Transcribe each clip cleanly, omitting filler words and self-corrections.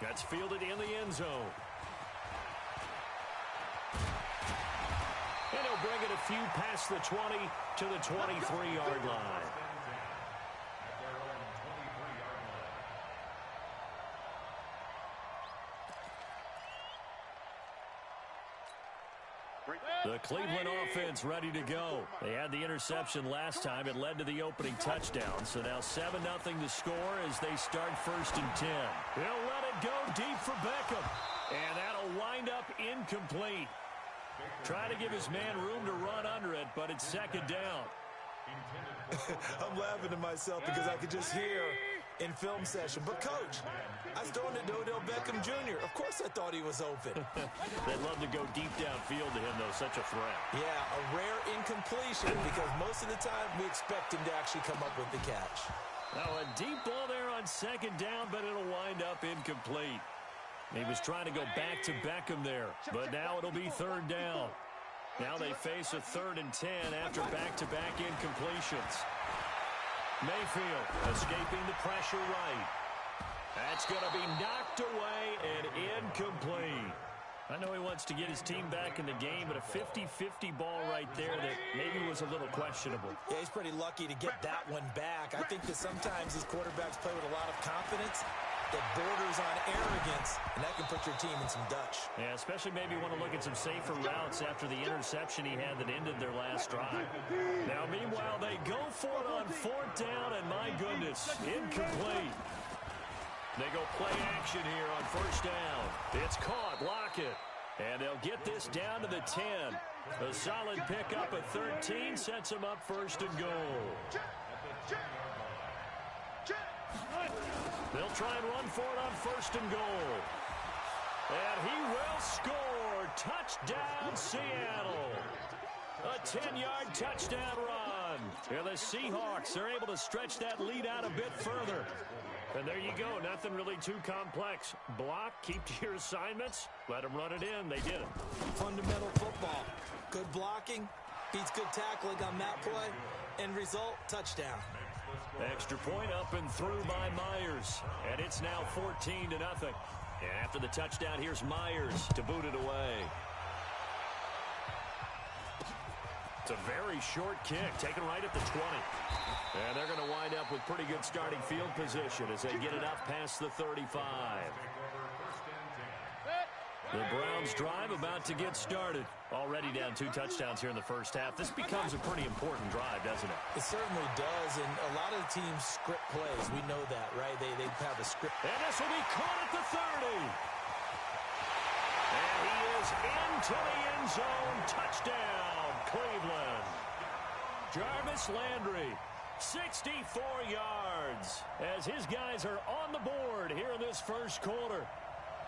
That's fielded in the end zone. And he'll bring it a few past the 20 to the 23-yard line. The Cleveland offense ready to go. They had the interception last time. It led to the opening touchdown. So now 7-0 to score as they start 1st and 10. He'll let it go deep for Beckham. And that'll wind up incomplete. Try to give his man room to run under it, but it's 2nd down. I'm laughing to myself because I could just hear in film session. But, Coach, I was throwing it to Odell Beckham Jr. Of course I thought he was open. They'd love to go deep downfield to him, though. Such a threat. Yeah, a rare incompletion because most of the time we expect him to actually come up with the catch. Now, a deep ball there on 2nd down, but it'll wind up incomplete. He was trying to go back to Beckham there, but now it'll be 3rd down. Now they face a 3rd and 10 after back-to-back incompletions. Mayfield escaping the pressure right. That's going to be knocked away and incomplete. I know he wants to get his team back in the game, but a 50-50 ball right there that maybe was a little questionable. Yeah, he's pretty lucky to get that one back. I think that sometimes these quarterbacks play with a lot of confidence that borders on arrogance, and that can put your team in some Dutch. Yeah, especially maybe want to look at some safer routes after the interception he had that ended their last drive. Now, meanwhile, they go for it on 4th down, and my goodness, incomplete. They go play action here on 1st down. It's caught, Lockett. And they'll get this down to the 10. A solid pickup at 13 sets them up 1st and goal. They'll try and run for it on 1st and goal. And he will score. Touchdown, Seattle. A 10-yard touchdown run. And the Seahawks are able to stretch that lead out a bit further. And there you go. Nothing really too complex. Block, keep to your assignments, let them run it in. They did it. Fundamental football. Good blocking beats good tackling on that play. End result, touchdown. Extra point up and through by Myers. And it's now 14-0. And after the touchdown, here's Myers to boot it away. It's a very short kick, taken right at the 20. And they're going to wind up with pretty good starting field position as they get it up past the 35. The Browns drive about to get started. Already down 2 touchdowns here in the first half. This becomes a pretty important drive, doesn't it? It certainly does, and a lot of the teams script plays. We know that, right? They have a script. And this will be caught at the 30. And he is into the end zone. Touchdown, Cleveland. Jarvis Landry, 64 yards, as his guys are on the board here in this first quarter.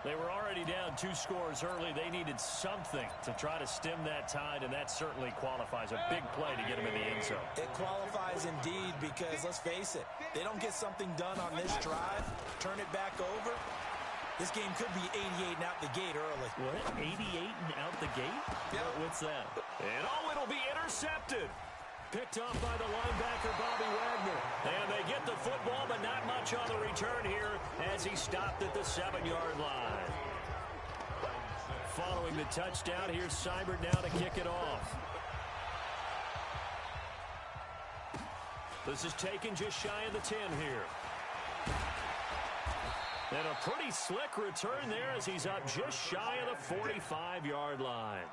They were already down 2 scores early. They needed something to try to stem that tide, and that certainly qualifies. A big play to get them in the end zone. It qualifies indeed because, let's face it, they don't get something done on this drive, turn it back over. This game could be 88 and out the gate early. What? 88 and out the gate? Yep. What's that? And it'll be intercepted. Picked off by the linebacker, Bobby Wagner. And they get the football, but not much on the return here as he stopped at the 7-yard line. Following the touchdown, here's Seibert now to kick it off. This is taken just shy of the 10 here. And a pretty slick return there as he's up just shy of the 45-yard line.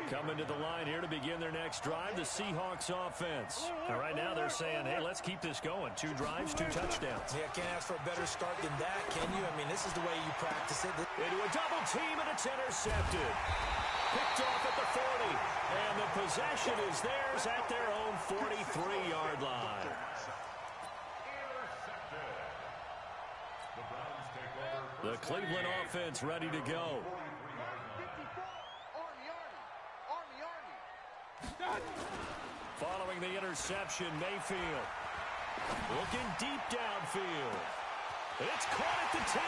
Coming to the line here to begin their next drive, the Seahawks offense. And right now they're saying, hey, let's keep this going. 2 drives, 2 touchdowns. Yeah, can't ask for a better start than that, can you? I mean, this is the way you practice it. Into a double team, and it's intercepted. Picked off at the 40. And the possession is theirs at their own 43-yard line. The Cleveland offense ready to go. Following the interception, Mayfield looking deep downfield. It's caught at the 10.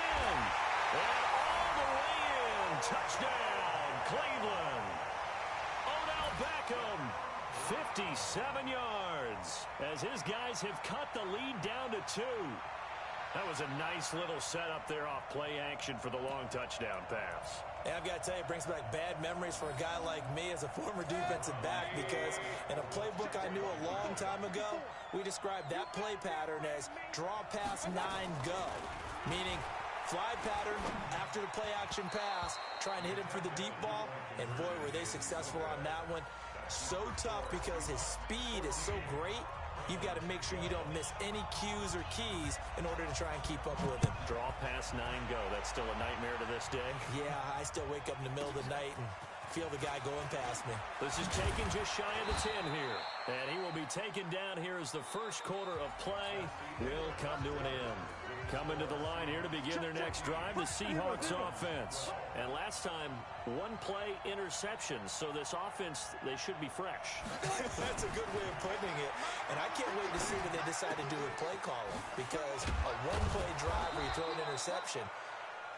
And all the way in. Touchdown, Cleveland. Odell Beckham, 57 yards, as his guys have cut the lead down to 2. That was a nice little setup there off play action for the long touchdown pass. And I've got to tell you, it brings back bad memories for a guy like me as a former defensive back, because in a playbook I knew a long time ago, we described that play pattern as draw pass 9 go, meaning fly pattern after the play action pass, trying to hit him for the deep ball, and boy, were they successful on that one. So tough because his speed is so great. You've got to make sure you don't miss any cues or keys in order to try and keep up with him. Draw past 9 go. That's still a nightmare to this day. Yeah, I still wake up in the middle of the night and feel the guy going past me. This is taken just shy of the 10 here. And he will be taken down here as the first quarter of play will come to an end. Coming to the line here to begin their next drive, the Seahawks offense. And last time, one play interception. So this offense, they should be fresh. That's a good way of putting it. And I can't wait to see what they decide to do with play calling, because a one-play drive where you throw an interception,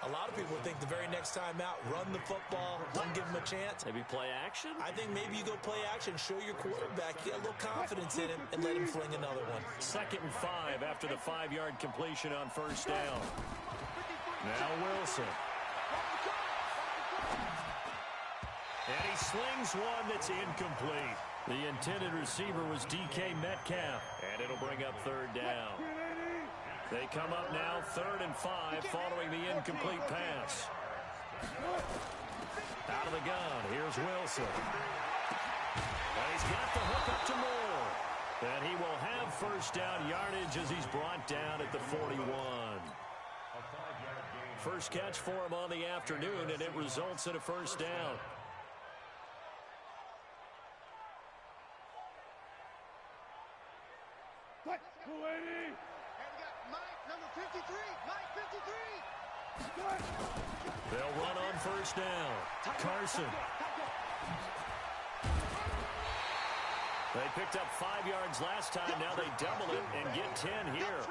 a lot of people think the very next time out, run the football, don't give him a chance. Maybe play action? I think maybe you go play action, show your quarterback, get a little confidence in him, and let him fling another one. 2nd and 5 after the 5-yard completion on first down. Now Wilson. And he slings one that's incomplete. The intended receiver was DK Metcalf, and it'll bring up 3rd down. They come up now 3rd and 5 following the incomplete pass. Out of the gun, here's Wilson. And he's got the hook up to Moore. And he will have first down yardage as he's brought down at the 41. First catch for him on the afternoon, and it results in a first down. They'll run on first down. Carson. They picked up 5 yards last time. Now they double it and get 10 here.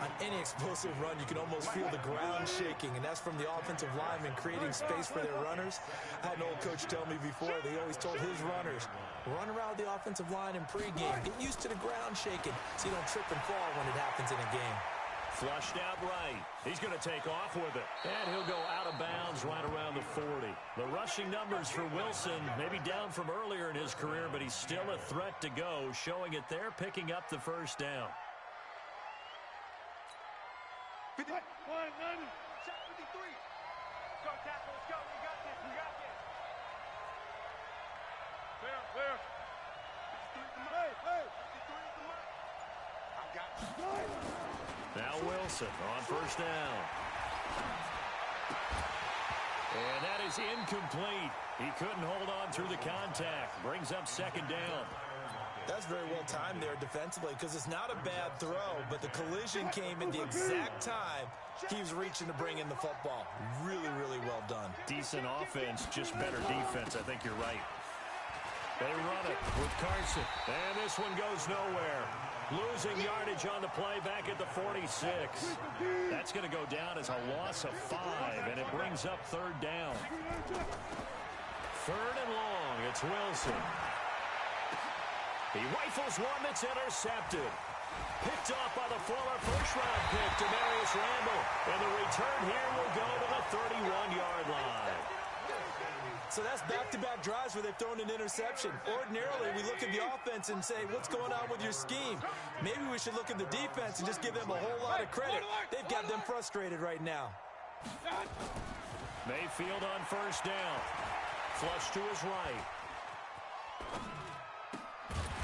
On any explosive run, you can almost feel the ground shaking, and that's from the offensive linemen creating space for their runners. I had an old coach tell me before, they always told his runners, run around the offensive line in pregame. Get used to the ground shaking so you don't trip and fall when it happens in a game. Flushed out right. He's going to take off with it. And he'll go out of bounds right around the 40. The rushing numbers for Wilson maybe down from earlier in his career, but he's still a threat to go, showing it there, picking up the first down. 51, 90. Shot 53. Go, tackle, let's go. We got this, we got this. Clear. 53 at the mark. Hey. 53 at the mark. I got you. Now Wilson on first down. And that is incomplete. He couldn't hold on through the contact. Brings up 2nd down. That's very well timed there defensively, because it's not a bad throw, but the collision came at the exact time he was reaching to bring in the football. Really, really well done. Decent offense, just better defense. I think you're right. They run it with Carson. And this one goes nowhere. Losing yardage on the play back at the 46. That's going to go down as a loss of 5, and it brings up 3rd down. 3rd and long. It's Wilson. He rifles one that's intercepted. Picked off by the former first-round pick, Demarius Randall. And the return here will go to the 31-yard line. So that's back-to-back drives where they've thrown an interception. Ordinarily, we look at the offense and say, what's going on with your scheme? Maybe we should look at the defense and just give them a whole lot of credit. They've got them frustrated right now. Mayfield on first down. Flush to his right.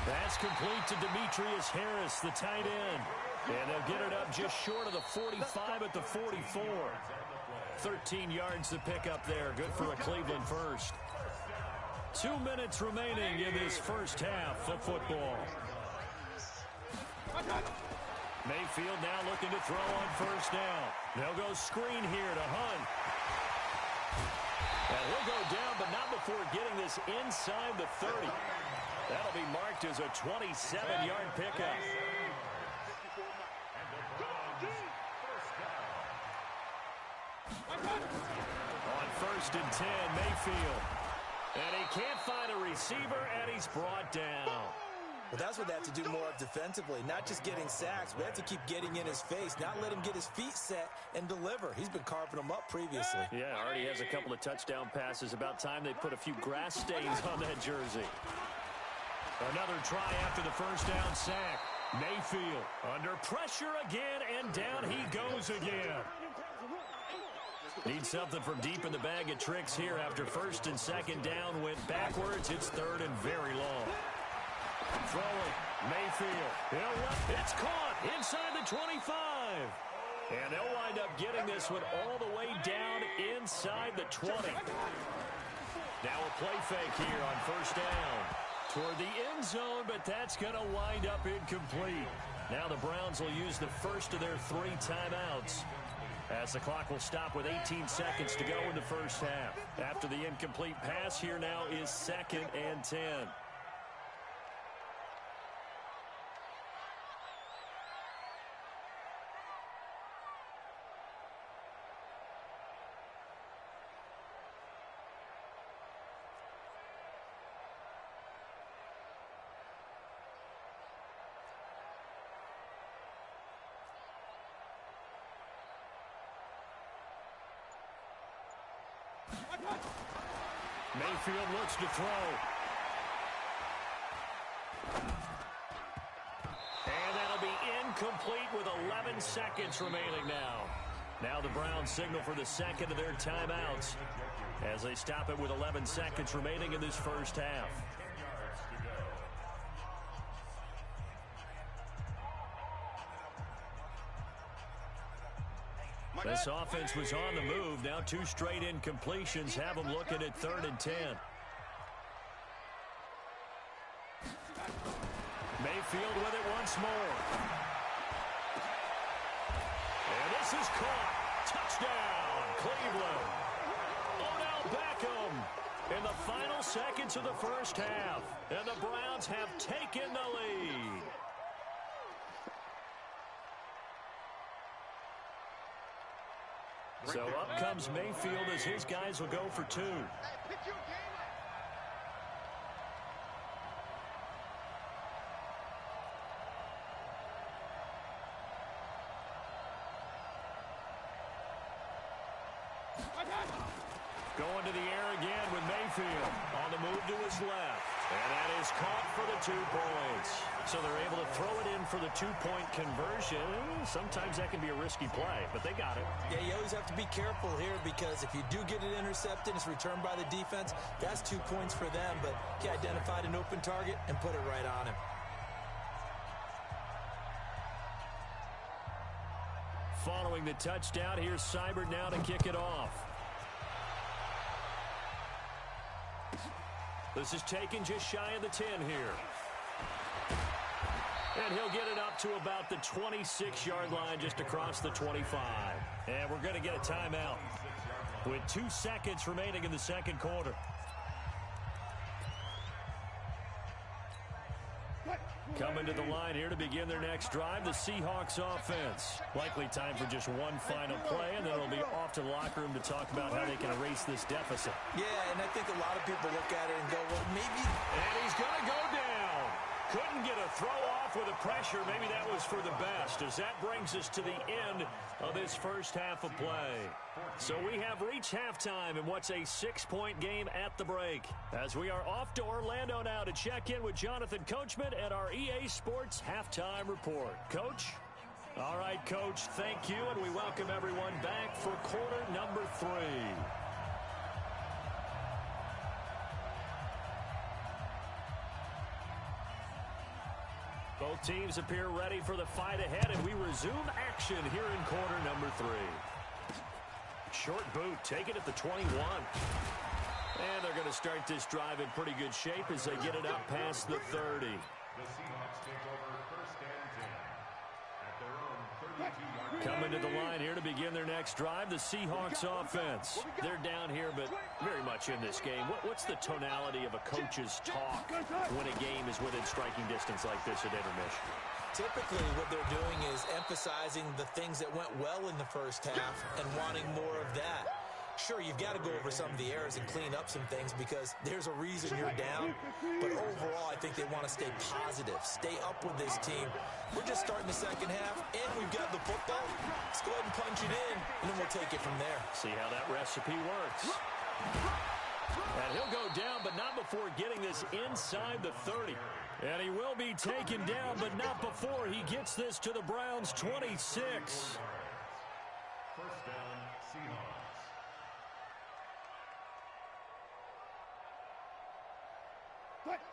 Pass complete to Demetrius Harris, the tight end. And they'll get it up just short of the 45 at the 44. 13 yards to pick up there. Good for a Cleveland first. 2 minutes remaining in this first half of football. Mayfield now looking to throw on first down. They'll go screen here to Hunt. And he'll go down, but not before getting this inside the 30. That'll be marked as a 27-yard pickup. On 1st and 10, Mayfield. And he can't find a receiver, and he's brought down. Well, that's what they have to do more of defensively, not just getting sacks, but they have to keep getting in his face, not let him get his feet set and deliver. He's been carving them up previously. Yeah, already has a couple of touchdown passes. About time they put a few grass stains on that jersey. Another try after the first down sack. Mayfield under pressure again, and down he goes again. Needs something from deep in the bag of tricks here after first and second down went backwards. It's third and very long. Throwing, Mayfield. It's caught inside the 25. And they'll wind up getting this one all the way down inside the 20. Now a play fake here on first down toward the end zone, but that's going to wind up incomplete. Now the Browns will use the first of their 3 timeouts, as the clock will stop with 18 seconds to go in the first half. After the incomplete pass, here now is 2nd and 10. Mayfield looks to throw. And that'll be incomplete with 11 seconds remaining now. Now the Browns signal for the second of their timeouts as they stop it with 11 seconds remaining in this first half. This offense was on the move. Now 2 straight incompletions have them looking at 3rd and 10. Mayfield with it once more. And this is caught. Touchdown, Cleveland. Odell Beckham in the final seconds of the first half. And the Browns have taken the lead. So up comes Mayfield as his guys will go for 2. Going to the air again with Mayfield on the move to his left. And that is caught for the 2 points. So they're able to throw it in for the 2-point conversion. Sometimes that can be a risky play, but they got it. Yeah, you always have to be careful here because if you do get it intercepted, it's returned by the defense. That's 2 points for them, but he identified an open target and put it right on him. Following the touchdown, here's Seibert now to kick it off. This is taken just shy of the 10 here. And he'll get it up to about the 26-yard line just across the 25. And we're going to get a timeout with 2 seconds remaining in the second quarter. Coming to the line here to begin their next drive, the Seahawks offense. Likely time for just one final play, and then it'll be off to the locker room to talk about how they can erase this deficit. Yeah, and I think a lot of people look at it and go, well, maybe... And he's going to go down. Couldn't get a throw off with the pressure. Maybe that was for the best, as that brings us to the end of this first half of play. So we have reached halftime in what's a 6-point game at the break, as we are off to Orlando now to check in with Jonathan Coachman at our EA Sports Halftime Report. Coach? All right, Coach, thank you, and we welcome everyone back for quarter number 3. Both teams appear ready for the fight ahead, and we resume action here in quarter number 3. Short boot, take it at the 21. And they're going to start this drive in pretty good shape as they get it up past the 30. Coming to the line here to begin their next drive, the Seahawks offense. They're down here, but very much in this game. What's the tonality of a coach's talk when a game is within striking distance like this at intermission? Typically, what they're doing is emphasizing the things that went well in the first half and wanting more of that. Sure, you've got to go over some of the errors and clean up some things because there's a reason you're down. But overall, I think they want to stay positive, stay up with this team. We're just starting the second half, and we've got the football. Let's go ahead and punch it in, and then we'll take it from there. See how that recipe works. And he'll go down, but not before getting this inside the 30. And he will be taken down, but not before he gets this to the Browns' 26. First down, Seahawks.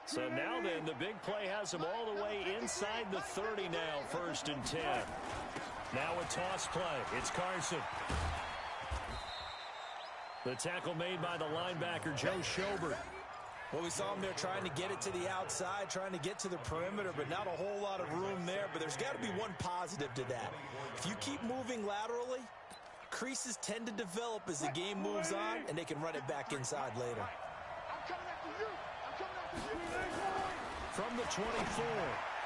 So now then, the big play has him all the way inside the 30 now, 1st and 10. Now a toss play. It's Carson. The tackle made by the linebacker, Joe Schobert. Well, we saw him there trying to get it to the outside, trying to get to the perimeter, but not a whole lot of room there. But there's got to be one positive to that. If you keep moving laterally, creases tend to develop as the game moves on, and they can run it back inside later. From the 24,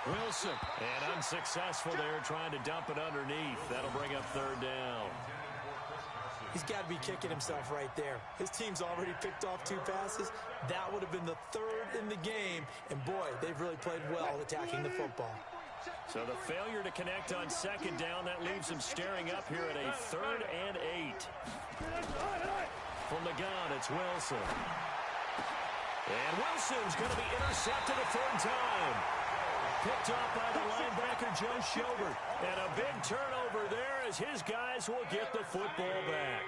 Wilson. And unsuccessful there, trying to dump it underneath. That'll bring up 3rd down. He's got to be kicking himself right there. His team's already picked off 2 passes. That would have been the 3rd in the game. And, boy, they've really played well attacking the football. So the failure to connect on 2nd down, that leaves him staring up here at a 3rd and 8. From the gun, it's Wilson. And Wilson's going to be intercepted a 3rd time. Picked off by the linebacker, Joe Schobert. And a big turnover there as his guys will get the football back.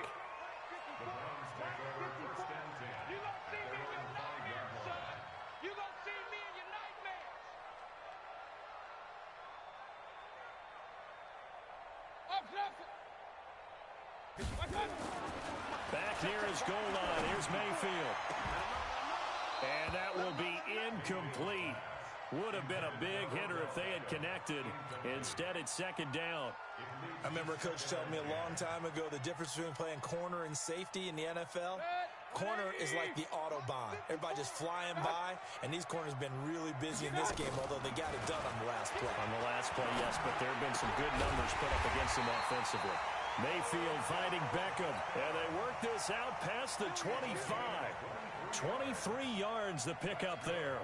Back near his goal line. Here's Mayfield. And that will be incomplete. Would have been a big hitter if they had connected. Instead, it's 2nd down. I remember a coach telling me a long time ago the difference between playing corner and safety in the NFL. Corner is like the Autobahn. Everybody just flying by, and these corners have been really busy in this game, although they got it done on the last play. On the last play, yes, but there have been some good numbers put up against them offensively. Mayfield finding Beckham, and they work this out past the 25. 23 yards the pickup there.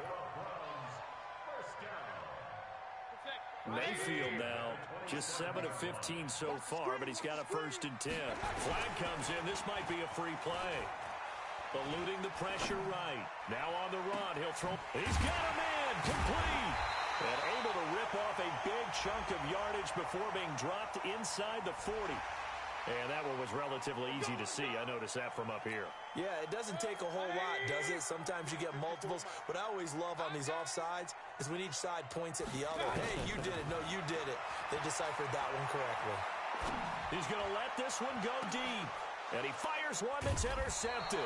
Mayfield now just 7 of 15 so far, but he's got a 1st and 10. Flag comes in. This might be a free play. Eluding the pressure right. Now on the run. He'll throw. He's got a man. Complete. And able to rip off a big chunk of yardage before being dropped inside the 40. And that one was relatively easy to see. I noticed that from up here. Yeah, it doesn't take a whole lot, does it? Sometimes you get multiples. What I always love on these offsides is when each side points at the other. Hey, you did it. No, you did it. They deciphered that one correctly. He's going to let this one go deep. And he fires one that's intercepted.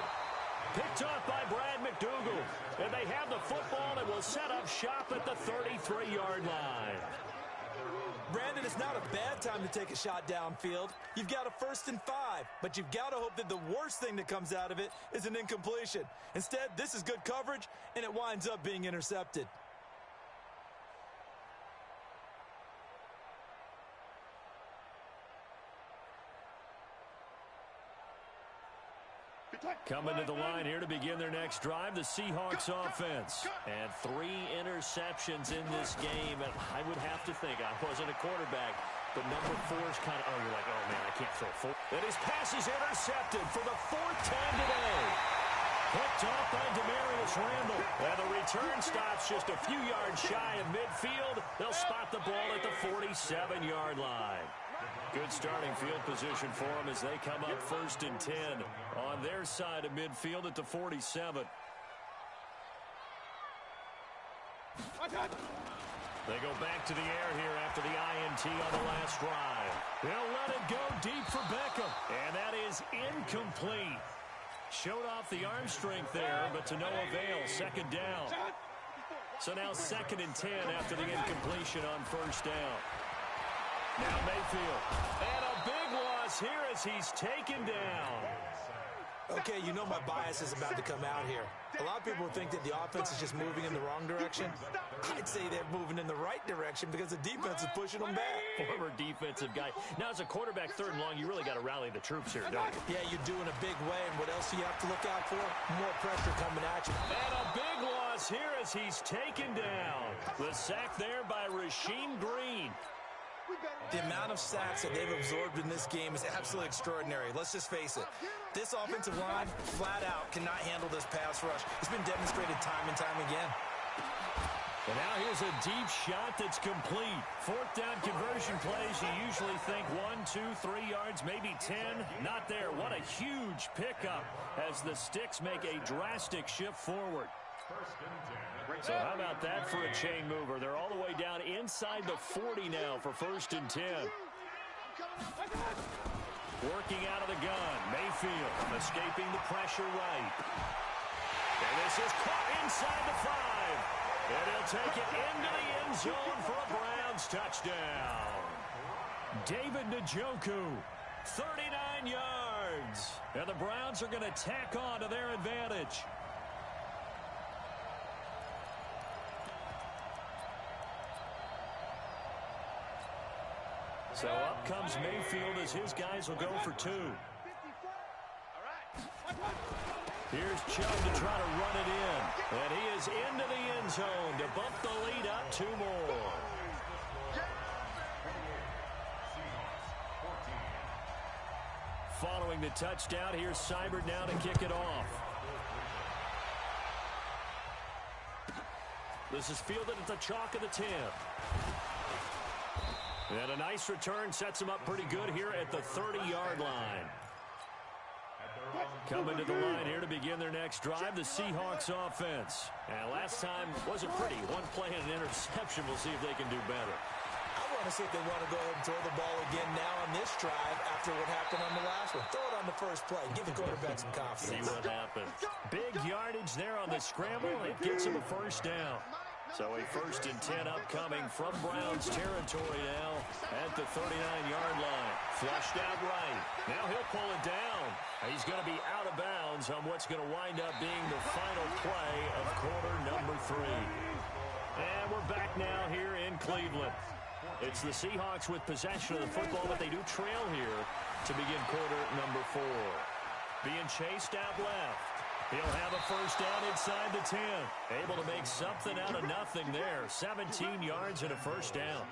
Picked off by Brad McDougal. And they have the football and will set up shop at the 33-yard line. Brandon, it's not a bad time to take a shot downfield. You've got a 1st and 5, but you've got to hope that the worst thing that comes out of it is an incompletion. Instead, this is good coverage, and it winds up being intercepted. Coming to the line here to begin their next drive, the Seahawks offense. And 3 interceptions in this game. And I would have to think, I wasn't a quarterback, but number 4 is kind of, you're like, oh, man, I can't throw 4. And his pass is intercepted for the 4th time today. Picked off by Demarius Randall. And the return stops just a few yards shy of midfield. They'll spot the ball at the 47-yard line. Good starting field position for them as they come up 1st and 10 on their side of midfield at the 47. They go back to the air here after the INT on the last drive. They'll let it go deep for Beckham. And that is incomplete. Showed off the arm strength there, but to no avail. 2nd down. So now 2nd and 10 after the incompletion on 1st down. Now Mayfield. And a big loss here as he's taken down. Okay, you know my bias is about to come out here. A lot of people think that the offense is just moving in the wrong direction. I'd say they're moving in the right direction because the defense is pushing them back. Former defensive guy. Now, as a quarterback, 3rd and long, you really got to rally the troops here, don't you? Yeah, you do in a big way. And what else do you have to look out for? More pressure coming at you. And a big loss here as he's taken down. The sack there by Rasheem Green. The amount of sacks that they've absorbed in this game is absolutely extraordinary. Let's just face it. This offensive line, flat out, cannot handle this pass rush. It's been demonstrated time and time again. And now here's a deep shot that's complete. 4th down conversion plays, you usually think 1, 2, 3 yards, maybe 10. Not there. What a huge pickup as the Sticks make a drastic shift forward. So how about that for a chain mover? They're all the way down inside the 40 now for 1st and 10. Working out of the gun. Mayfield escaping the pressure right. And this is caught inside the 5. And he'll take it into the end zone for a Browns touchdown. David Njoku, 39 yards. And the Browns are going to tack on to their advantage. So up comes Mayfield as his guys will go for 2. Here's Chubb to try to run it in. And he is into the end zone to bump the lead up 2 more. Following the touchdown, here's Seibert now to kick it off. This is fielded at the chalk of the 10. And a nice return sets him up pretty good here at the 30-yard line. Coming to the line here to begin their next drive, the Seahawks offense. And last time wasn't pretty. 1 play and an interception. We'll see if they can do better. I want to see if they want to go ahead and throw the ball again now on this drive after what happened on the last one. Throw it on the first play. Give the quarterback some confidence. See what happens. Big yardage there on the scramble. It gets him a 1st down. So a 1st and 10 upcoming from Browns territory now at the 39-yard line. Flushed out right. Now he'll pull it down. He's going to be out of bounds on what's going to wind up being the final play of quarter number 3. And we're back now here in Cleveland. It's the Seahawks with possession of the football, but they do trail here to begin quarter number 4. Being chased out left. He'll have a 1st down inside the 10. Able to make something out of nothing there. 17 yards and a 1st down.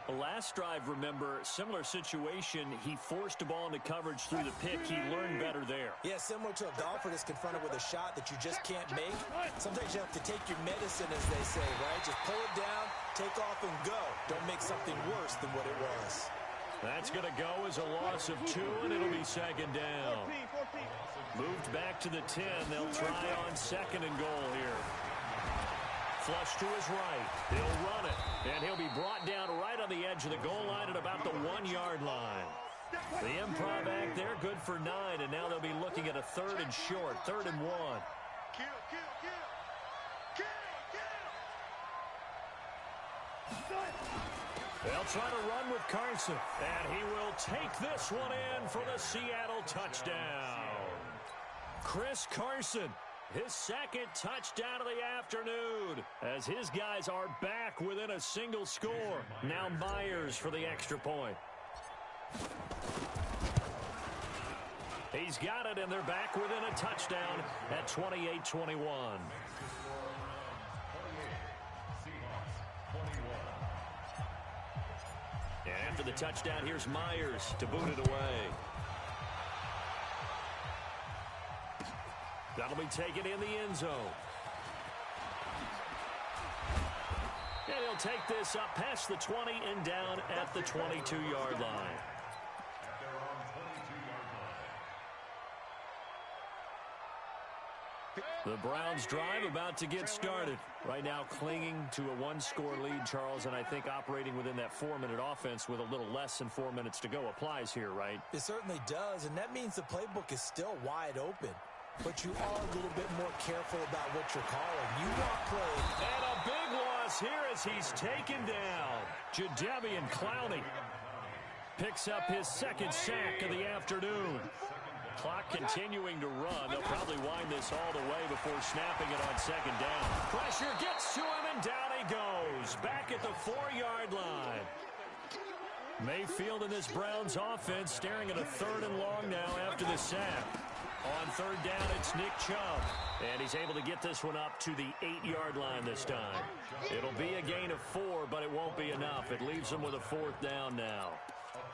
The last drive, remember, similar situation. He forced the ball into coverage through the pick. He learned better there. Yeah, similar to a golfer that's confronted with a shot that you just can't make. Sometimes you have to take your medicine, as they say, right? Just pull it down, take off, and go. Don't make something worse than what it was. That's going to go as a loss of 2, and it'll be 2nd down. Moved back to the 10. They'll try on 2nd and goal here. Flush to his right. He'll run it, and he'll be brought down right on the edge of the goal line at about the 1-yard line. The improv act there, good for 9, and now they'll be looking at a 3rd and short, 3rd and 1. They'll try to run with Carson, and he will take this one in for the Seattle touchdown. Chris Carson, his 2nd touchdown of the afternoon, as his guys are back within a single score. Now Myers for the extra point. He's got it, and they're back within a touchdown at 28-21. And after the touchdown, here's Myers to boot it away. That'll be taken in the end zone. And he'll take this up past the 20 and down at the 22-yard line. The Browns drive about to get started. Right now clinging to a 1-score lead, Charles, and I think operating within that 4-minute offense with a little less than 4 minutes to go applies here, right? It certainly does, and that means the playbook is still wide open. But you are a little bit more careful about what you're calling. You want play. And a big loss here as he's taken down. Jadeveon Clowney picks up his 2nd sack of the afternoon. Clock continuing to run. They'll probably wind this all the way before snapping it on second down. Pressure gets to him, and down he goes. Back at the 4-yard line. Mayfield and this Browns offense staring at a 3rd and long now after the sack. On 3rd down, it's Nick Chubb. And he's able to get this one up to the 8-yard line this time. It'll be a gain of 4, but it won't be enough. It leaves them with a 4th down now.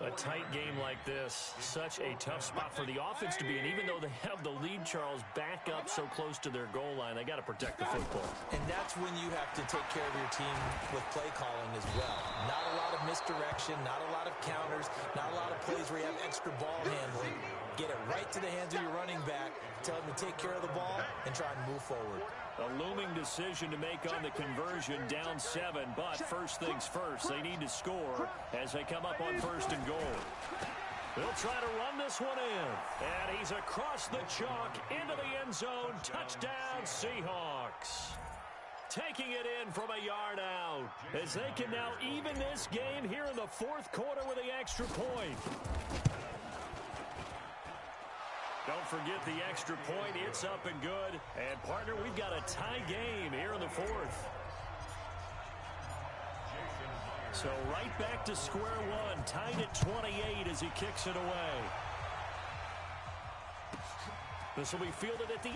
A tight game like this, such a tough spot for the offense to be in. Even though they have the lead, Charles, back up so close to their goal line, they got to protect the football. And that's when you have to take care of your team with play calling as well. Not a lot of misdirection, not a lot of counters, not a lot of plays where you have extra ball handling. Get it right to the hands of your running back, tell him to take care of the ball, and try and move forward. A looming decision to make on the conversion, down 7, but first things first, they need to score as they come up on 1st and goal. They'll try to run this one in, and he's across the chalk into the end zone. Touchdown, Seahawks. Taking it in from a yard out as they can now even this game here in the 4th quarter with the extra point. Don't forget the extra point. It's up and good. And, partner, we've got a tie game here in the 4th. So right back to square one. Tied at 28 as he kicks it away. This will be fielded at the 8.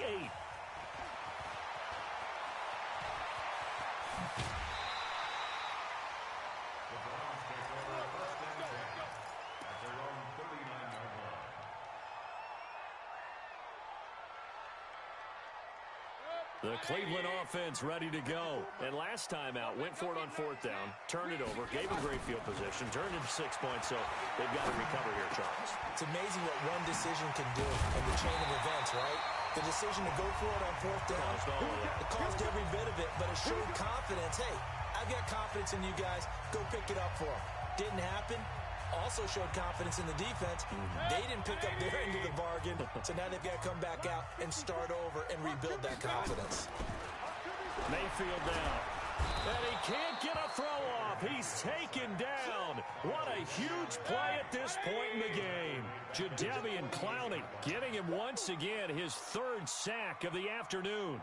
The Cleveland offense ready to go. And last time out, went for it on 4th down, turned it over, gave a great field position, turned it to 6 points, so they've got to recover here, Charles. It's amazing what one decision can do in the chain of events, right? The decision to go for it on 4th down, it caused every bit of it, but it showed confidence. Hey, I've got confidence in you guys. Go pick it up for them. Didn't happen. Also showed confidence in the defense. They didn't pick up their end of the bargain, so now they've got to come back out and start over and rebuild that confidence. Mayfield down. And he can't get a throw off. He's taken down. What a huge play at this point in the game. Jadeveon Clowney getting him once again his 3rd sack of the afternoon.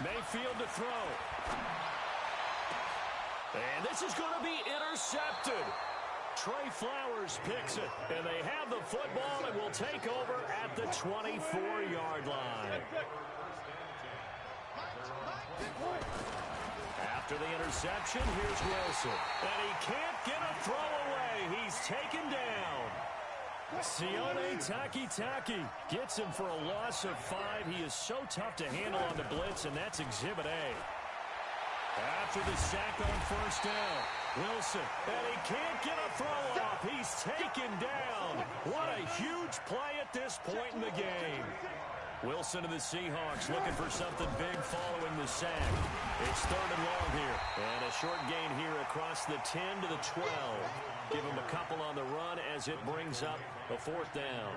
Mayfield to throw. And this is going to be intercepted. Trey Flowers picks it, and they have the football and will take over at the 24-yard line. After the interception, here's Wilson. And he can't get a throw away. He's taken down. Sione Takitaki gets him for a loss of 5. He is so tough to handle on the blitz, and that's Exhibit A. After the sack on 1st down, Wilson, and he can't get a throw off. He's taken down. What a huge play at this point in the game. Wilson and the Seahawks looking for something big following the sack. It's 3rd and long here. And a short gain here across the 10 to the 12. Give him a couple on the run as it brings up a 4th down.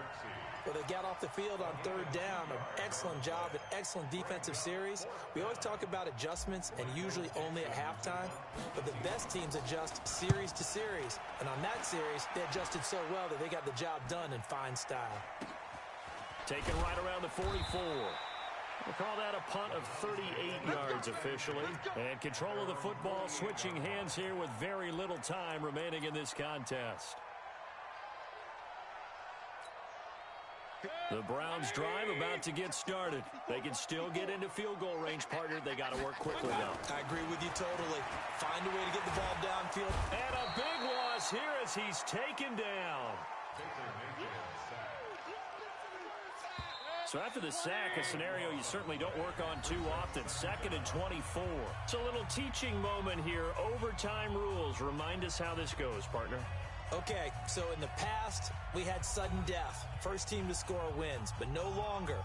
Well, they got off the field on 3rd down. An excellent job, an excellent defensive series. We always talk about adjustments, and usually only at halftime. But the best teams adjust series to series. And on that series, they adjusted so well that they got the job done in fine style. Taken right around the 44. We'll call that a punt of 38 yards officially. And control of the football switching hands here with very little time remaining in this contest. The Browns drive about to get started. They can still get into field goal range, partner. They got to work quickly, though. I agree with you totally. Find a way to get the ball downfield. And a big loss here as he's taken down. So after the sack, a scenario you certainly don't work on too often. 2nd and 24. It's a little teaching moment here. Overtime rules. Remind us how this goes, partner. Okay, so in the past, we had sudden death. First team to score wins, but no longer.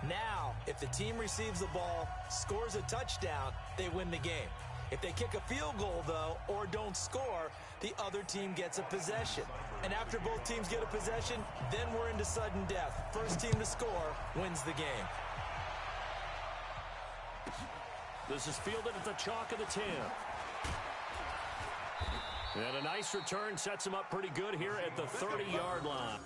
Now, if the team receives the ball, scores a touchdown, they win the game. If they kick a field goal, though, or don't score, the other team gets a possession. And after both teams get a possession, then we're into sudden death. First team to score wins the game. This is fielded at the chalk of the 10. And a nice return sets him up pretty good here at the 30-yard line.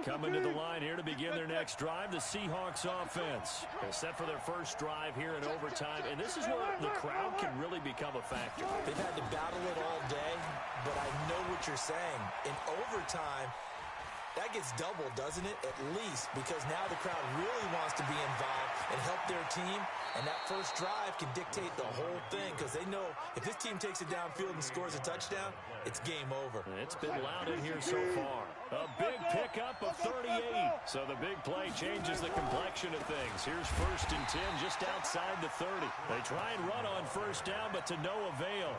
Coming to the line here to begin their next drive, the Seahawks offense. They're set for their first drive here in overtime, and this is where the crowd can really become a factor. They've had to battle it all day, but I know what you're saying. In overtime, that gets doubled, doesn't it? At least, because now the crowd really wants to be involved and help their team, and that first drive can dictate the whole thing because they know if this team takes it downfield and scores a touchdown, it's game over. It's been loud in here so far. A big pickup of 38. So the big play changes the complexion of things. Here's 1st and 10 just outside the 30. They try and run on first down, but to no avail.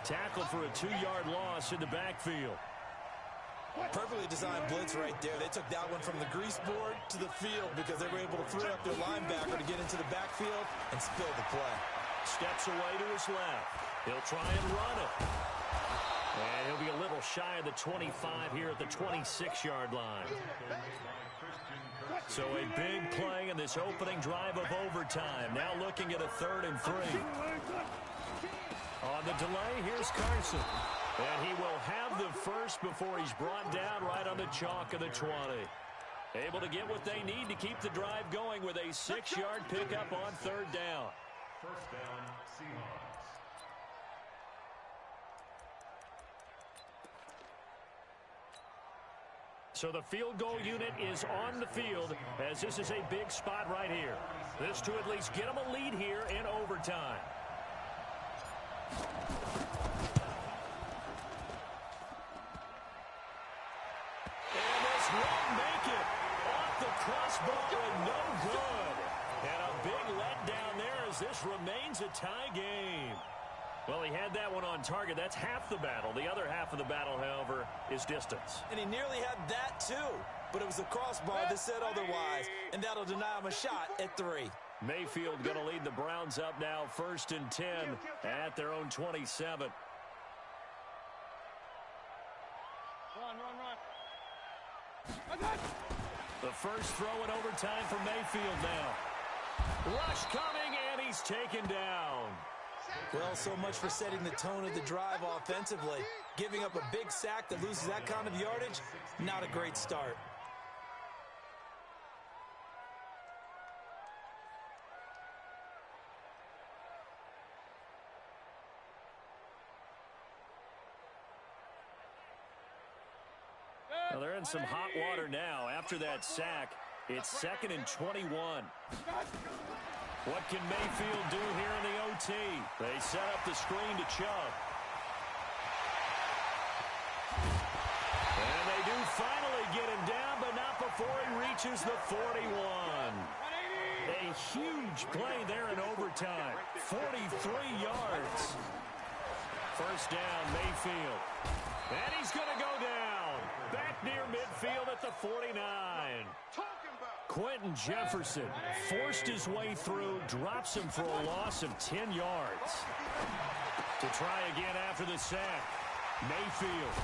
Tackle for a 2-yard loss in the backfield. Perfectly designed blitz right there. They took that one from the grease board to the field because they were able to free up their linebacker to get into the backfield and spill the play. Steps away to his left. He'll try and run it. And he'll be a little shy of the 25 here at the 26-yard line. So a big play in this opening drive of overtime. Now looking at a 3rd and 3. On the delay, here's Carson. And he will have the first before he's brought down right on the chalk of the 20. Able to get what they need to keep the drive going with a 6-yard pickup on 3rd down. First down, Seahawks. So the field goal unit is on the field as this is a big spot right here. This to at least get them a lead here in overtime. And this won't make it. Off the crossbar and no good. And a big letdown there as this remains a tie game. Well, he had that one on target. That's half the battle. The other half of the battle, however, is distance. And he nearly had that, too. But it was the crossbar that said otherwise, and that'll deny him a shot at 3. Mayfield going to lead the Browns up now, 1st and 10 at their own 27. Run. The first throw in overtime for Mayfield now. Rush coming, and he's taken down. Well, so much for setting the tone of the drive offensively. Giving up a big sack that loses that kind of yardage, not a great start. Well, they're in some hot water now. After that sack, it's 2nd and 21. What can Mayfield do here in the OT? They set up the screen to Chubb. And they do finally get him down, but not before he reaches the 41. A huge play there in overtime. 43 yards. First down, Mayfield. And he's going to go down. Back near midfield at the 49. Quentin Jefferson forced his way through, drops him for a loss of 10 yards. To try again after the sack, Mayfield.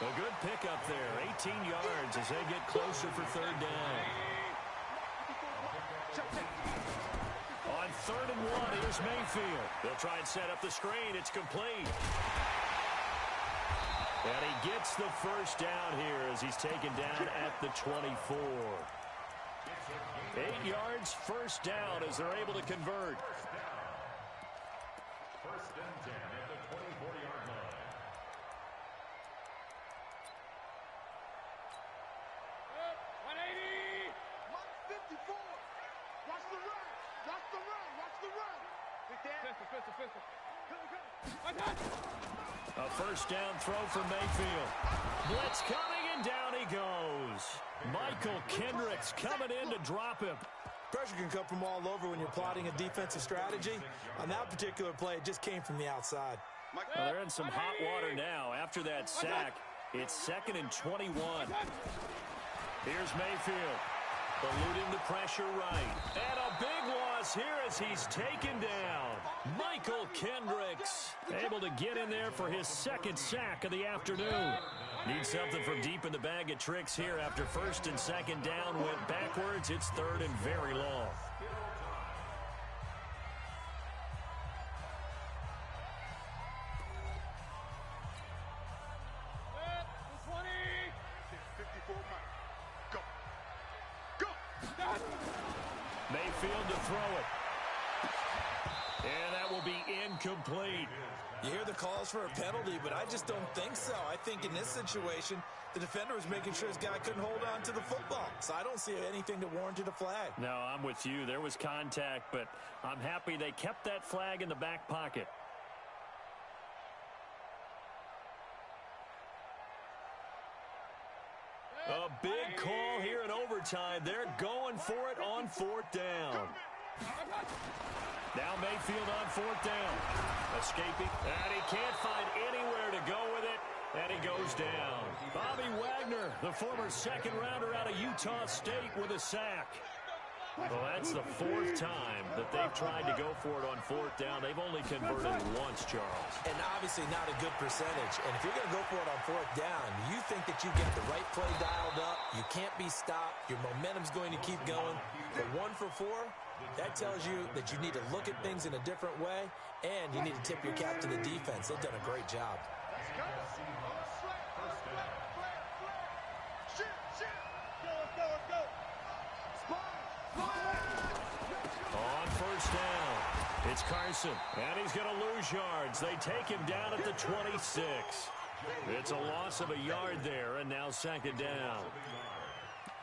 A good pickup there, 18 yards as they get closer for 3rd down. On 3rd and 1, here's Mayfield. They'll try and set up the screen. It's complete. And he gets the first down here as he's taken down at the 24. 8 yards, first down as they're able to convert. First and 10 at the 24-yard line. Mike 54. Watch the run. Watch the run. Watch the run. A first down throw for Mayfield. Blitz coming, and down he goes. Michael Kendricks coming in to drop him. Pressure can come from all over when you're plotting a defensive strategy. On that particular play, it just came from the outside. Well, they're in some hot water now. After that sack, it's 2nd and 21. Here's Mayfield. Eluding the pressure right. And a big loss here as he's taken down. Michael Kendricks able to get in there for his 2nd sack of the afternoon. Needs something from deep in the bag of tricks here after 1st and 2nd down went backwards. It's 3rd and very long. midfield to throw it. And that will be incomplete. You hear the calls for a penalty, but I just don't think so. I think in this situation, the defender was making sure his guy couldn't hold on to the football. So I don't see anything to warrant a flag. No, I'm with you. There was contact, but I'm happy they kept that flag in the back pocket. A big call here in overtime. They're going for it on fourth down. Now Mayfield on fourth down. Escaping. And he can't find anywhere to go with it. And he goes down. Bobby Wagner, the former second rounder out of Utah State, with a sack. Well, that's the fourth time that they've tried to go for it on fourth down. They've only converted once, Charles. And obviously not a good percentage. And if you're going to go for it on fourth down, you think that you've got the right play dialed up. You can't be stopped. Your momentum's going to keep going. But 1 for 4, that tells you that you need to look at things in a different way, and you need to tip your cap to the defense. They've done a great job. On first down, it's Carson, and he's going to lose yards. They take him down at the 26. It's a loss of a yard there, and now second down.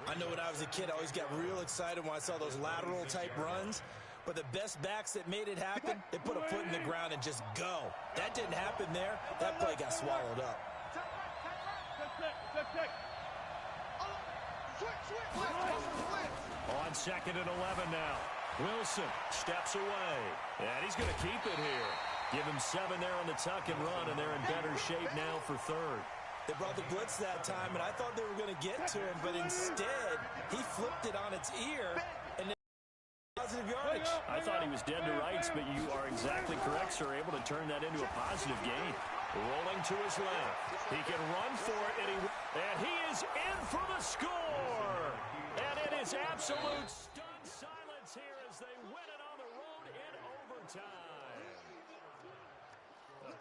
I know when I was a kid, I always got real excited when I saw those lateral-type runs. But the best backs that made it happen, they put a foot in the ground and just go. That didn't happen there. That play got swallowed up. On second and 11 now. Wilson steps away, and he's going to keep it here. Give him 7 there on the tuck and run, and they're in better shape now for third. They brought the blitz that time, and I thought they were going to get to him, but instead, he flipped it on its ear, and positive yardage. I thought he was dead to rights, but you are exactly correct, sir. Able to turn that into a positive gain. Rolling to his left. He can run for it, and he is in for the score. And it is absolute stunned silence here as they win it on the road in overtime.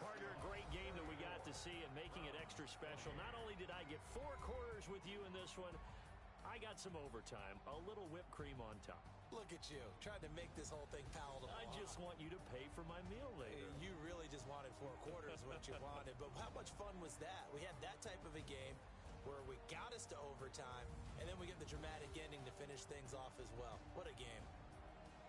Partner, a great game that we got to see, and making it extra special. Not only did I get 4 quarters with you in this one, I got some overtime, a little whipped cream on top. Look at you, trying to make this whole thing palatable. I just want you to pay for my meal later. You really just wanted 4 quarters what you wanted, but how much fun was that? We had that type of a game where we got us to overtime, and then we get the dramatic ending to finish things off as well. What a game.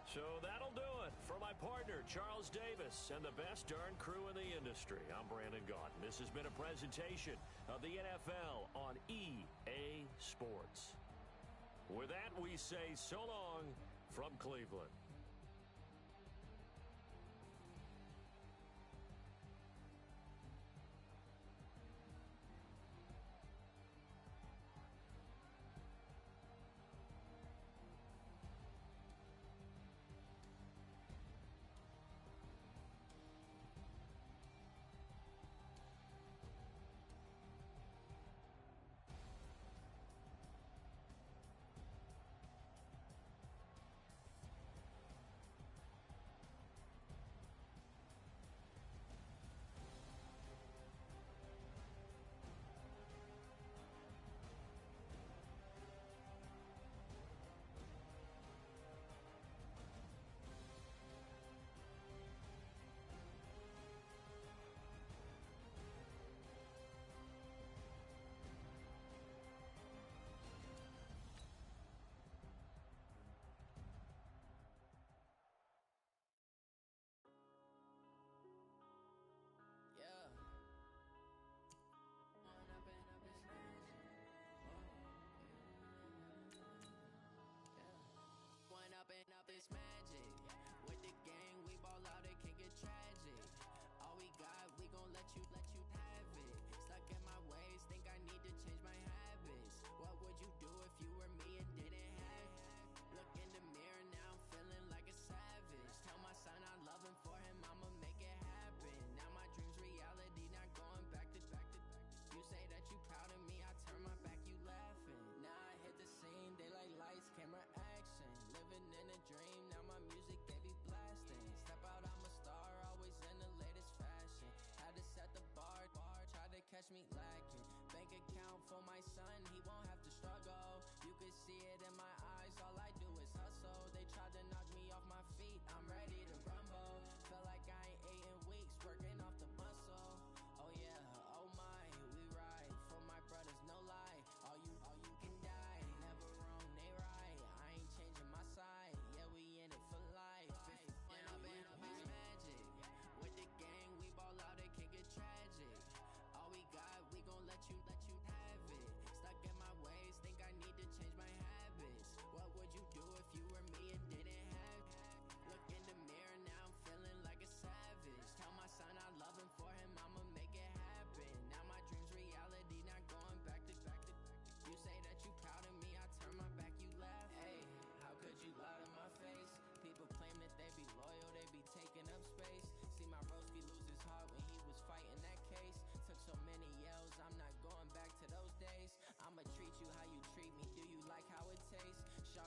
So that'll do it for my partner, Charles Davis, and the best darn crew in the industry. I'm Brandon Gaudin. This has been a presentation of the NFL on EA Sports. With that, we say so long from Cleveland.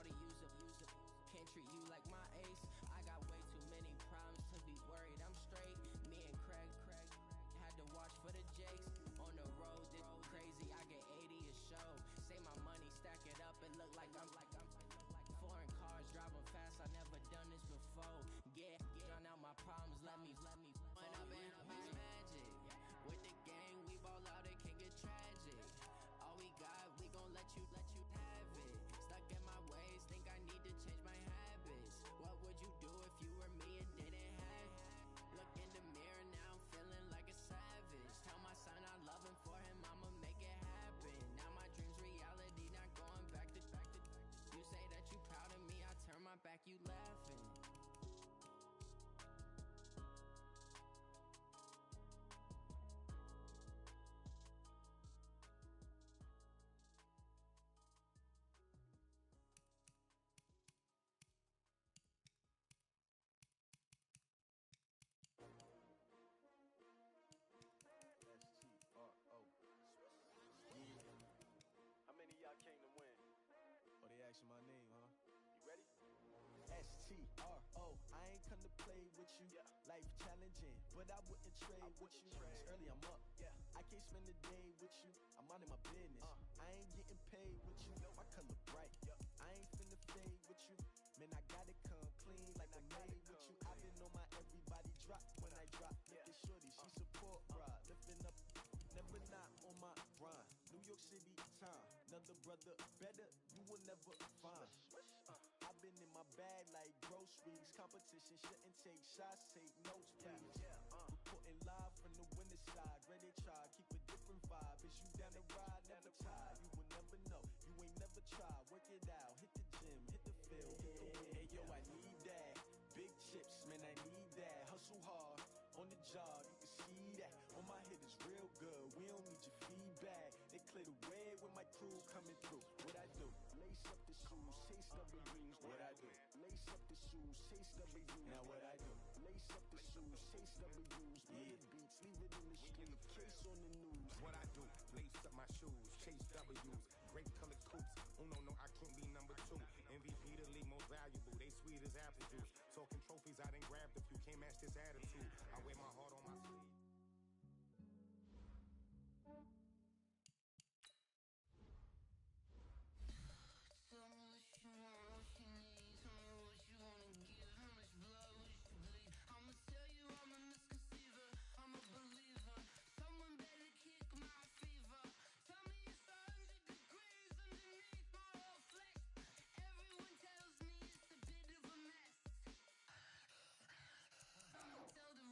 how to use it. Can't treat you like my ace. I got way too many problems to be worried. I'm straight. Me and Craig had to watch for the Jakes. On the road, this crazy. I get 80 a show. Say my money, stack it up, and look like I'm foreign cars driving fast. I never done this before. Drown out my problems. Let me point up and up is magic. With the gang, we ball out. It can get tragic. All we got, we gon' let you have it. Stuck in my ways, think I need to change my habits. What would you do if you were me and didn't have it? Look in the mirror now, I'm feeling like a savage. Tell my son I love him, for him I'ma make it happen. Now my dreams reality, not going back to. You say that you proud of me, I turn my back, you laughing. How many of y'all came to win? Oh, they asking my name, huh? You ready? STRO, I ain't come to play with you. Yeah. Life challenging, but I wouldn't trade with you. It's early, I'm up. Yeah. I can't spend the day with you. I'm minding my business. I ain't getting paid with you. My color bright. I ain't finna fade with you. Man, I gotta come clean like I'm made with you. I've been on my everybody drop when I drop. Look at shorty, she support ride. Lifting up, never not on my grind. New York City time. Another brother better, you will never find. I've been in my bag like groceries. Competition shouldn't take shots, take notes, please. Reporting live from the winter side. Ready try, keep a different vibe. Is you down the ride, never tired. You will never know, you ain't never tried. Work it out, hit the gym, hit the field, hit the wind. Hey yo, I need that. Big chips, man, I need that. Hustle hard, on the job, you can see that. On my hit is real good, we don't need your feedback. They clear the way when my crew coming through. What I do? Lace up the shoes, chase W's. What I do? Lace up the shoes, chase W's. Now what I do? Lace up the shoes, chase W's. Play the beats, leave it in the street, case on the news. What I do, lace up my shoes, chase W's, great colored coops. Oh no, I can't be number 2. MVP the league most valuable, they sweet as apple juice. Talking trophies, I done grabbed a few, can't match this attitude. I wear my heart on my sleeve. Tell me what you want, what you need. Tell me what you wanna give. How much blood would you bleed? I'ma tell you I'm a misconceiver. I'm a believer. Someone better kick my fever. Tell me it's 100 degrees underneath my whole flesh. Everyone tells me it's a bit of a mess. I'ma tell the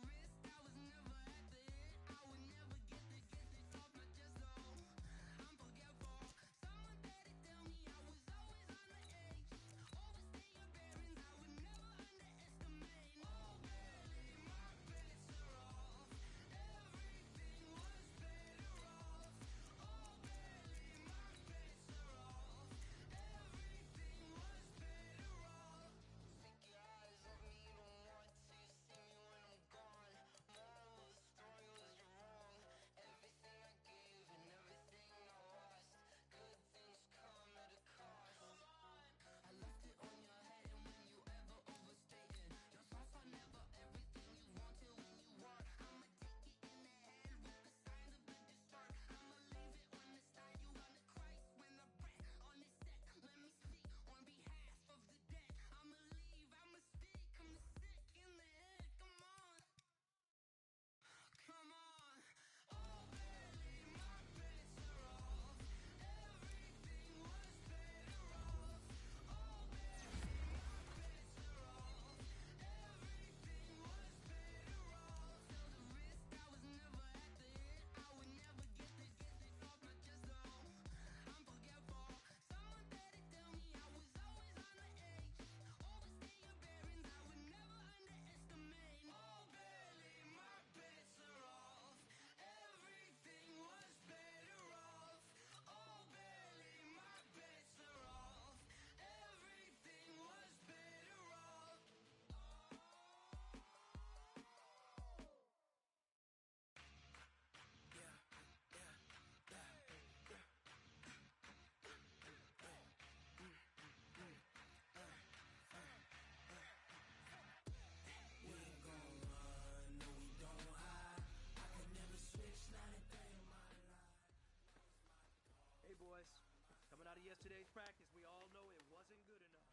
practice, we all know it wasn't good enough.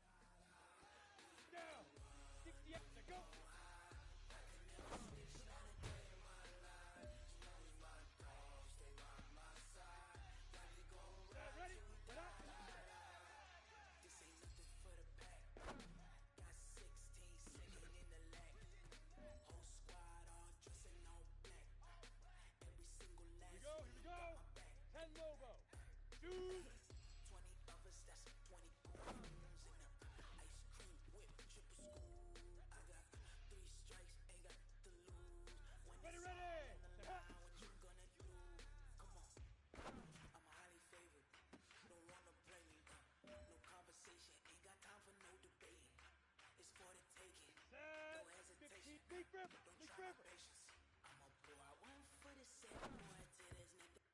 Now, 68 to go. Ready? Get up. This ain't nothing for the pack. Got 16 sitting in the lag. Whole squad all dressed in all black. Every single last Here we go. 10 Lobo. 2. 20 of us, that's 20 goons in a ice cream whip, triple school. I got 3 strikes, ain't got to lose. When Ready, it's ready. all on the line, what you gonna do? Come on, I'm highly favored. Don't wanna blame me. No conversation, ain't got time for no debate. It's for the taking. No hesitation. Big grip. Don't Big try grip. my patience. I'ma pour out one for the set, boy, till there's nothing.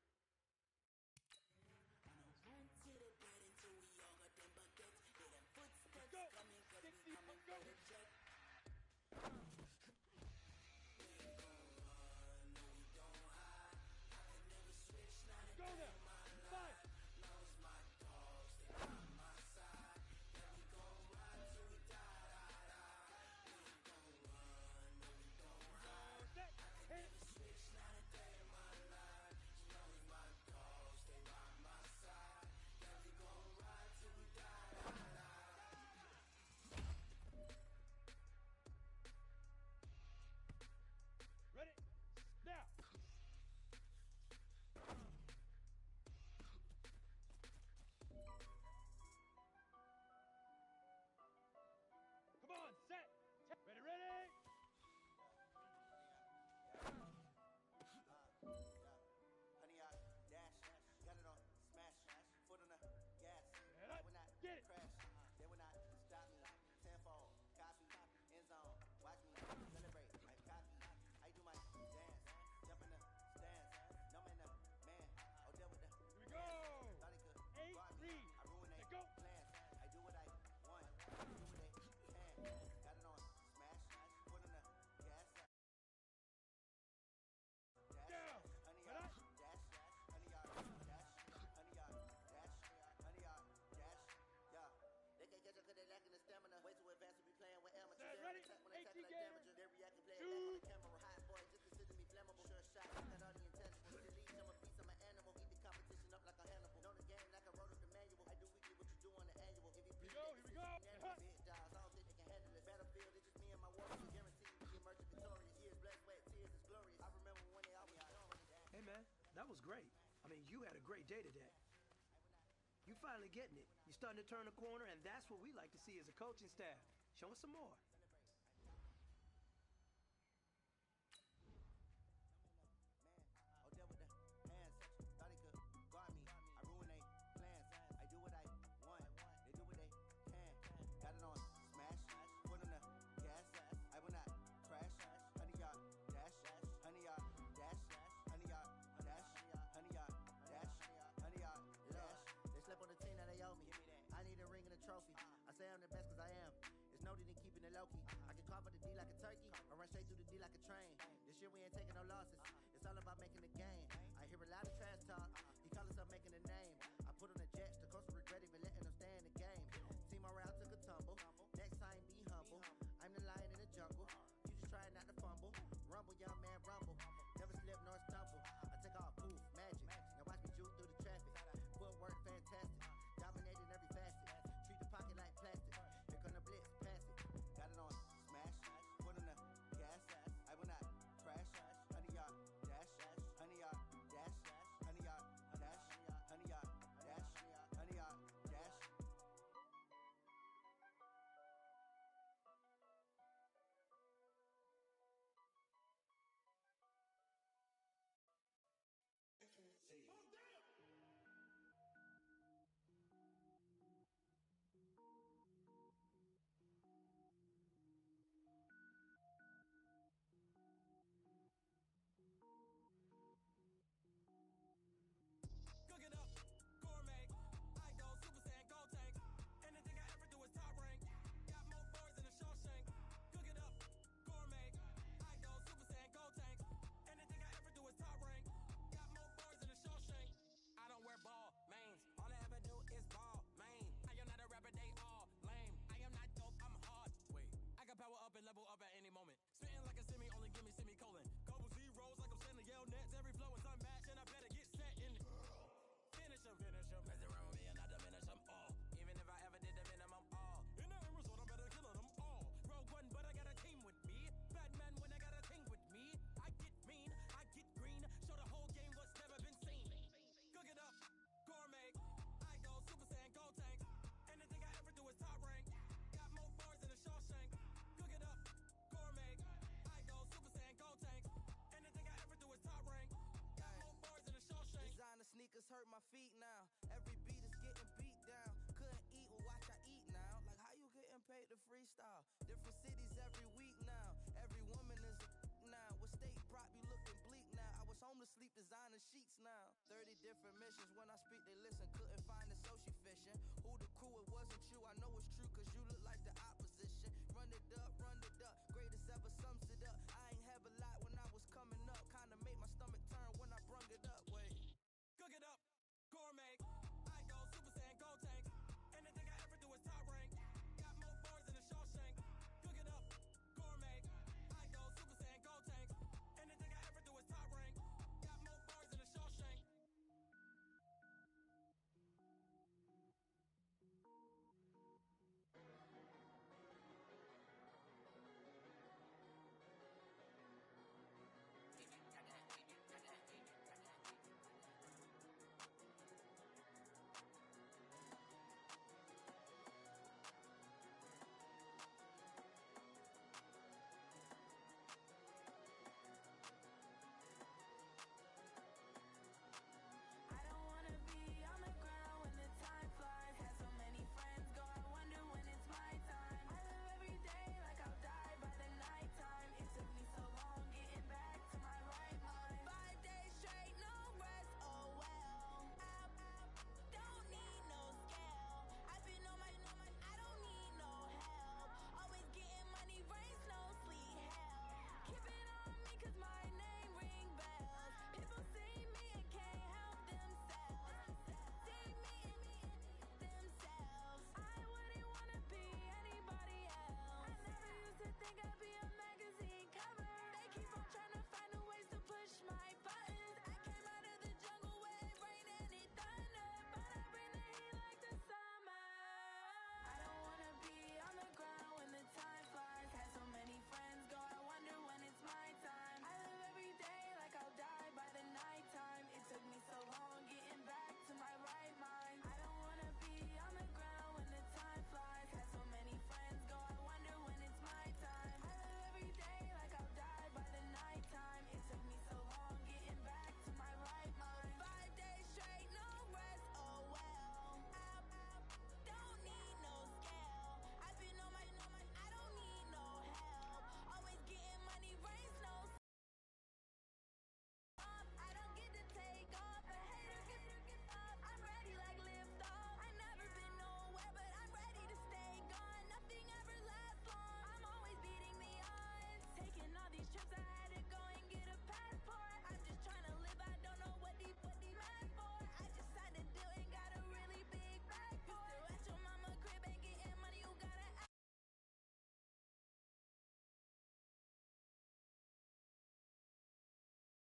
Run to the bed until we all got them buckets. Hear them footsteps Go. coming, cause 60, we coming go. for the check. We ain't gon' run, no we don't hide. I can never switch, not a Go day now. in my 5. life. Long as my dogs, they by my side. Yeah, we gon' ride till we die, die, die. We ain't gon' run, no we don't hide. Set. Hit. Never switch, not a day in my life. Long as my dogs, they by my side. Yeah, we gon' ride till we die, die, die. Ready? Now. Come on, set. Ready, ready. Honey, I dash, got it on smash, foot on the gas. Get I up, will not get it. crash, they will not stop me. Tenfold, copy, end zone, watch me celebrate. I copy, I do my dance, jump in the stands. No man, the man, oh deal with the. Here we go. Thought he could 8, guard me. 3. I ruin they Go. plans. I do what I want, I do what they can. Got it on smash, foot on the gas. Down. Honey, Get up. dash, honey, dash, honey, dash, honey, dash, yeah. They can't catch up cause they lacking the stamina. Way too advanced to be playing with amateurs. Set, They're ready. attack when they 18 tackle like gator. damager. They react and play it Shoot. back on the camera. Hot boy, just consider me flammable. Sure shot, got all the intangibles. The leash, I'm a beast, I'm an animal. Eat the competition up like a Hannibal. Know the game like I wrote up the manual. I do weekly what you do on the annual. MVP, Here we go. big dogs, I don't think they can handle it. Battlefield, it's just me and my warriors. Guaranteed we emerge victorious. Years, blood, sweat, tears, is glorious. I remember when they always on it. Hey, man, that was great. I mean, you had a great day today. You finally getting it. You're starting to turn a corner, and that's what we like to see as a coaching staff. Show us some more. Oh, deal with the hands. Thought he could guard me. I ruin they plans. I do what I want. They do what they can. Got it on smash. Foot on the gas. I will not crash. Honey, y'all dash. Honey, y'all dash. Honey, y'all dash. Honey, y'all dash. Honey, y'all dash. They slept on the team that they owe me. I need a ring and a trophy. I say I'm the best cause I am. It's noted in keeping it low-key. I can carve up the D like a turkey or run straight through the D like a train. This year we ain't taking no losses. It's all about making the game.